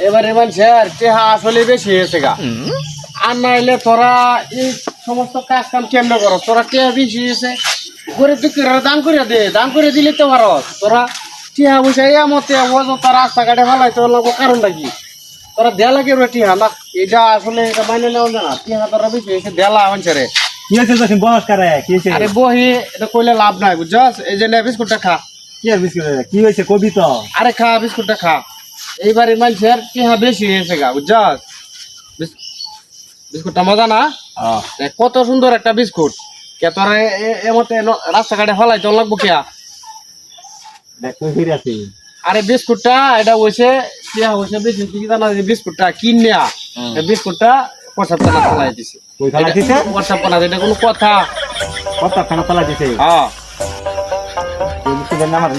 এবারে মানুষের টেহা আসলে বেশি হয়েছে গা। আর নাইলে তোরা এই সমস্ত কাজ কাম কেমনে করো? তোরা টেহা বেশি হয়েছে, গরিব দুঃখীরা দান করে দে, দান করে দিলে তো পারো। তোরা টেহা বসে মতে অযথা রাস্তাঘাটে ফেলাইতে লাগবো, কারণটা কি? তোরা দেয়া লাগে টেহা না, এটা আসলে এটা মাইনে নেওয়া যায় না। টেহা তোরা বেশি হয়েছে দেলা মানুষের। কি হয়েছে জসিম, বস কারে কি হয়েছে? আরে বহি এটা কইলে লাভ নাই, বুঝছস? এই যে নে বিস্কুটটা খা। কি আর বিস্কুট কি হয়েছে কবি তো? আরে খা বিস্কুটটা খা। এইবারে মানুষের টেহা বেশি হয়েছে গা, বুঝছস? বিস্কুটটা মজা না? কত সুন্দর একটা বিস্কুট। কে তোরা এমতে রাস্তাঘাটে ফেলাই তো লাগবো কে? আরে বিস্কুটটা এটা হয়েছে টিয়া হয়েছে বেশি কি জানা? বিস্কুটটা কিনিয়া বিস্কুটটা প্রসাব পানা ফেলাই দিছে। প্রসাব পানা, এটা কোনো কথা? কথা খানা ফেলা দিছে। হ্যাঁ বিস্কুটের নাম আর